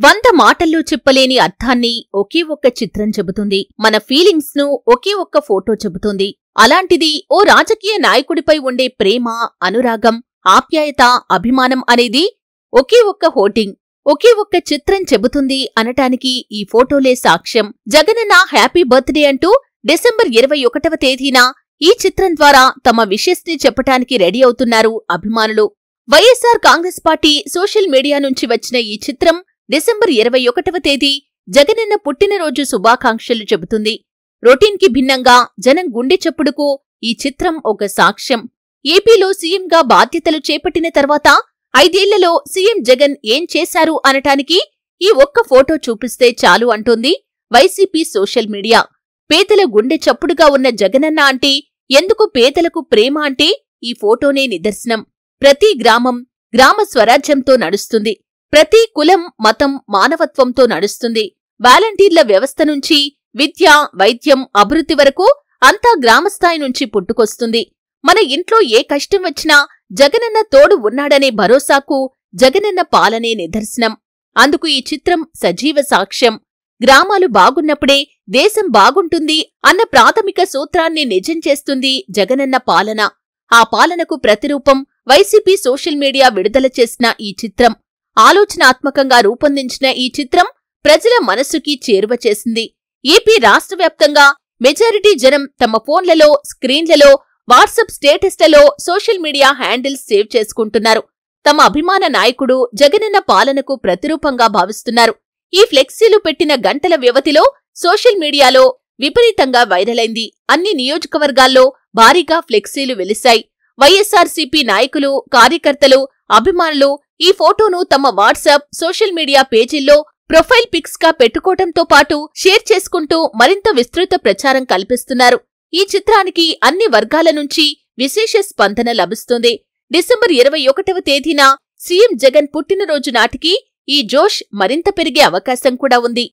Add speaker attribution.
Speaker 1: 100 మాటల్లో చెప్పలేని అర్థాన్ని ఒకే ఒక్క చిత్రం చెబుతుంది. మన ఫీలింగ్స్ ను ఒకే ఒక్క ఫోటో చెబుతుంది. అలాంటిది ఓ రాజకీయ నాయకుడిపై ఉండే ప్రేమ, అనురాగం, ఆప్యాయత, అభిమానం అనేది ఒకే ఒక్క హోర్డింగ్, ఒకే ఒక్క చిత్రం చెబుతుంది అనటానికి ఈ ఫోటోలే సాక్ష్యం. జగనన్న హ్యాపీ బర్త్డే అంటూ డిసెంబర్ 21వ తేదీన ఈ చిత్రం ద్వారా తమ విషెస్ ని చెప్పటానికి రెడీ అవుతున్నారు అభిమానులు. YSR Congress party social media నుంచి వచ్చిన ఈ చిత్రం డిసెంబర్ 21వ తేదీ జగనన్న పుట్టినరోజు శుభాకాంక్షలు చెబుతుంది. రొటీన్ కి భిన్నంగా జనం గుండె చప్పుడుకు ఈ చిత్రం ఒక సాక్ష్యం. ఏపీలో సీఎంగా బాధ్యతలు చేపట్టిన తర్వాత 5 ఏళ్లలో సీఎం జగన్ ఏం చేశారు అనటానికి ఈ ఒక్క ఫోటో చూపిస్తే చాలు అంటోంది వైసీపీ సోషల్ మీడియా. పేదల గుండె చప్పుడుగా ఉన్న జగనన్న అంటే ఎందుకు పేదలకు ప్రేమ అంటే ఈ ఫోటోనే నిదర్శనం. ప్రతి గ్రామం గ్రామ స్వరాజ్యంతో నడుస్తుంది. ప్రతి కులం, మతం మానవత్వంతో నడుస్తుంది. వాలంటీర్ల వ్యవస్థ నుంచి విద్య, వైద్యం, అభివృద్ధి వరకు అంతా గ్రామస్థాయి నుంచి పుట్టుకొస్తుంది. మన ఇంట్లో ఏ కష్టం వచ్చినా జగనన్న తోడు ఉన్నాడనే భరోసాకు జగనన్న పాలనే నిదర్శనం. అందుకు ఈ చిత్రం సజీవ సాక్ష్యం. గ్రామాలు బాగున్నప్పుడే దేశం బాగుంటుంది అన్న ప్రాథమిక సూత్రాన్ని నిజం చేస్తుంది జగనన్న పాలన. ఆ పాలనకు ప్రతిరూపం వైసీపీ సోషల్ మీడియా విడుదల చేసిన ఈ చిత్రం. ఆలోచనాత్మకంగా రూపొందించిన ఈ చిత్రం ప్రజల మనస్సుకి చేరువ చేసింది. ఏపీ రాష్ట్ర వ్యాప్తంగా మెజారిటీ జనం తమ ఫోన్లలో, స్క్రీన్లలో, వాట్సాప్ స్టేటస్లలో సోషల్ మీడియా హ్యాండిల్స్ సేవ్ చేసుకుంటున్నారు. తమ అభిమాన నాయకుడు జగనన్న పాలనకు ప్రతిరూపంగా భావిస్తున్నారు. ఈ ఫ్లెక్సీలు పెట్టిన గంటల వ్యవధిలో సోషల్ మీడియాలో విపరీతంగా వైరలైంది. అన్ని నియోజకవర్గాల్లో భారీగా ఫ్లెక్సీలు వెలిశాయి. వైఎస్ఆర్సీపీ నాయకులు, కార్యకర్తలు, అభిమానులు ఈ ఫోటోను తమ వాట్సాప్, సోషల్ మీడియా పేజీల్లో ప్రొఫైల్ పిక్స్ గా పెట్టుకోవడంతో పాటు షేర్ చేసుకుంటూ మరింత విస్తృత ప్రచారం కల్పిస్తున్నారు. ఈ చిత్రానికి అన్ని వర్గాల నుంచి విశేష స్పందన లభిస్తుంది. డిసెంబర్ 21వ తేదీన సీఎం జగన్ పుట్టినరోజు నాటికి ఈ జోష్ మరింత పెరిగే అవకాశం కూడా ఉంది.